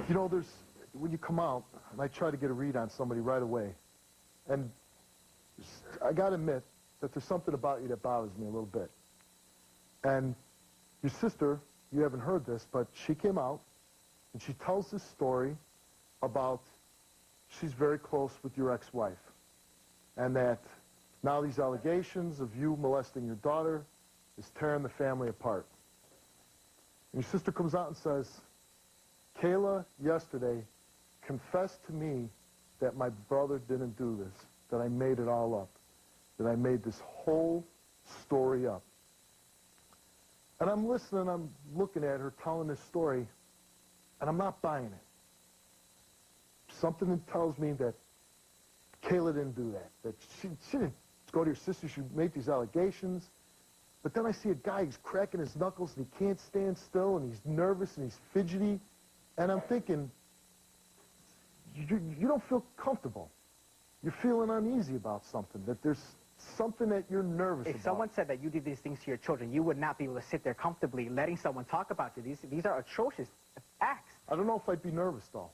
You know, when you come out, and I try to get a read on somebody right away, and I got to admit that there's something about you that bothers me a little bit. And your sister, you haven't heard this, but she came out, and she tells this story about she's very close with your ex-wife, and that now these allegations of you molesting your daughter is tearing the family apart. And your sister comes out and says, Kayla yesterday confessed to me that my brother didn't do this, that I made it all up, that I made this whole story up. And I'm listening, I'm looking at her telling this story, and I'm not buying it. Something that tells me that Kayla didn't do that, that she didn't go to your sister, she made these allegations. But then I see a guy, he's cracking his knuckles, and he can't stand still, and he's nervous, and he's fidgety. And I'm thinking, you don't feel comfortable. You're feeling uneasy about something, that there's something that you're nervous about. If someone said that you did these things to your children, you would not be able to sit there comfortably letting someone talk about you. These are atrocious acts. I don't know if I'd be nervous, though.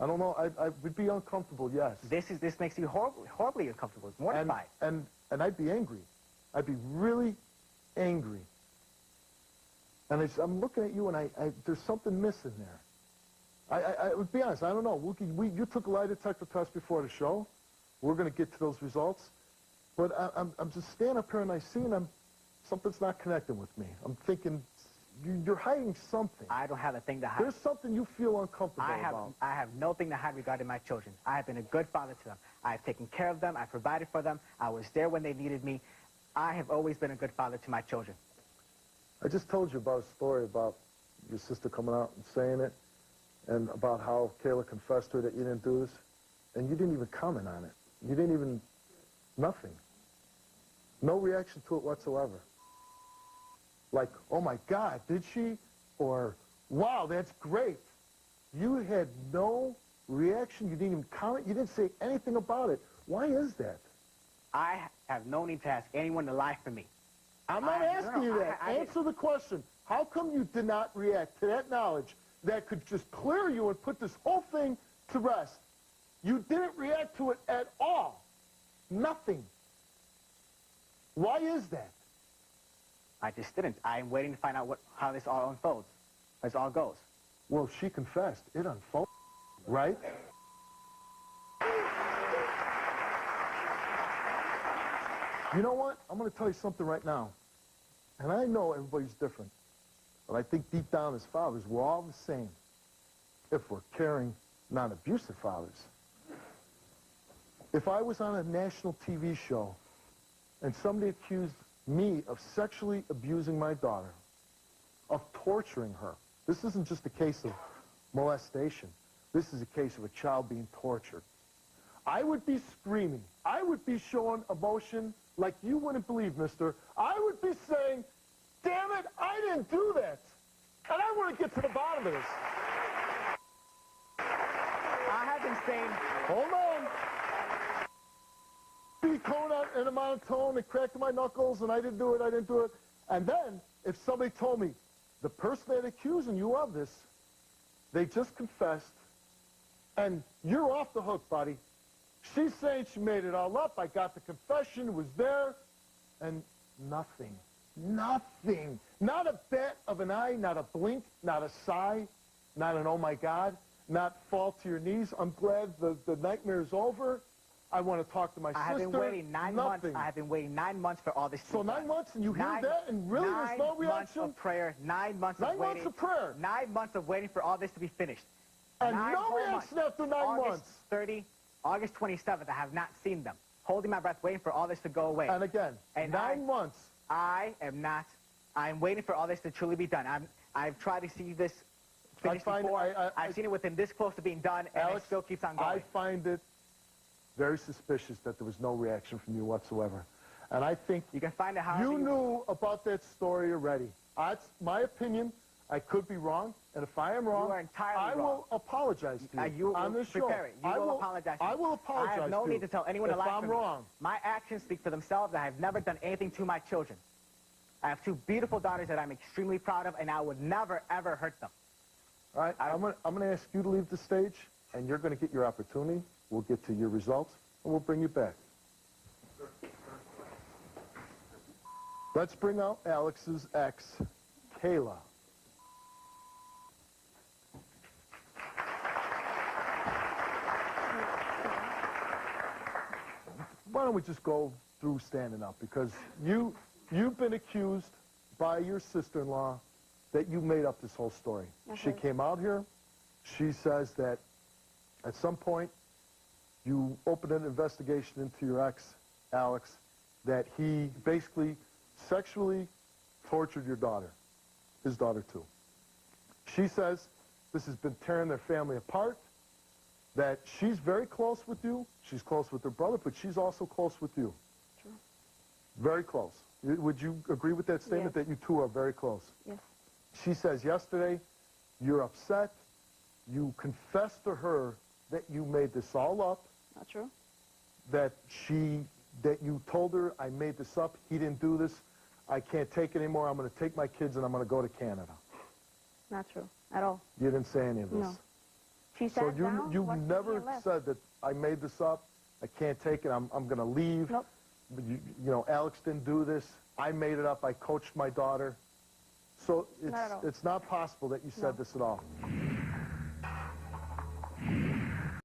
I don't know. I would be uncomfortable, yes. This makes you horribly uncomfortable. It's mortified. And I'd be angry. I'd be really angry. And I'm looking at you, and there's something missing there. I would be honest, I don't know. You took a lie detector test before the show. We're going to get to those results. But I'm just standing up here, and I see, and something's not connecting with me. I'm thinking, you're hiding something. I don't have a thing to hide. There's something you feel uncomfortable about. I have nothing to hide regarding my children. I have been a good father to them. I've taken care of them. I've provided for them. I was there when they needed me. I have always been a good father to my children. I just told you about a story about your sister coming out and saying it, and about how Kayla confessed to her that you didn't do this, and you didn't even comment on it. You didn't even, nothing. No reaction to it whatsoever. Like, oh my God, did she? Or, wow, that's great. You had no reaction. You didn't even comment. You didn't say anything about it. Why is that? I have no need to ask anyone to lie for me. I'm not asking you that. Answer the question. How come you did not react to that knowledge that could just clear you and put this whole thing to rest? You didn't react to it at all. Nothing. Why is that? I just didn't. I'm waiting to find out how this all unfolds, how this all goes. Well, she confessed. It unfolded, right? You know what? I'm going to tell you something right now. And I know everybody's different. But I think deep down as fathers, we're all the same. If we're caring, non-abusive fathers. If I was on a national TV show and somebody accused me of sexually abusing my daughter, of torturing her, this isn't just a case of molestation. This is a case of a child being tortured. I would be screaming. I would be showing emotion like you wouldn't believe, mister. I would be saying, damn it, I didn't do that. And I want to get to the bottom of this. I have been saying... Hold on. Be going out in a monotone and cracking my knuckles, and I didn't do it. And then, if somebody told me, the person that's accusing you of this, they just confessed, and you're off the hook, buddy. She's saying she made it all up. I got the confession. It was there. And nothing. Nothing. Not a bat of an eye, not a blink, not a sigh, not an oh my God, not fall to your knees. I'm glad the nightmare is over. I want to talk to my sister. I have been waiting 9 months. I have been waiting 9 months for all this to be done. 9 months, and you hear that, and really there's no reaction? 9 months of prayer, 9 months of waiting. 9 months of prayer. 9 months of waiting for all this to be finished. And no reaction after 9 months. August 27th, I have not seen them. Holding my breath, waiting for all this to go away. And again, 9 months. I'm waiting for all this to truly be done. I've tried to see this finished before. I've seen it within this close to being done, and Alex, it still keeps on going. I find it very suspicious that there was no reaction from you whatsoever. And I think you can find out how you knew about that story already. That's my opinion. I could be wrong, and if I am wrong, you are entirely I will apologize to you on this show. You will apologize to me. I will apologize to you. I have no need to tell anyone to lie if I'm wrong. My actions speak for themselves. I have never done anything to my children. I have 2 beautiful daughters that I'm extremely proud of, and I would never, ever hurt them. All right, I'm gonna ask you to leave the stage, and you're gonna get your opportunity. We'll get to your results, and we'll bring you back. Let's bring out Alex's ex, Kayla. Why don't we just go through standing up? Because you've been accused by your sister-in-law that you made up this whole story. She came out here. She says that at some point you opened an investigation into your ex, Alex, that he basically sexually tortured your daughter, his daughter too. She says this has been tearing their family apart, that she's very close with you. She's close with her brother, but she's also close with you. True. Very close. Would you agree with that statement, Yes. that you two are very close? Yes. She says yesterday you're upset. You confessed to her that you made this all up, Not true. that you told her, I made this up, he didn't do this, I can't take it anymore, I'm going to take my kids and I'm going to go to Canada. Not true at all. You didn't say any of this. No. She So sat down. you watched TV never and left. said that I made this up, I can't take it, I'm going to leave. Nope. You know, Alex didn't do this, I made it up, I coached my daughter. So Not at all. it's not possible that you said No. this at all.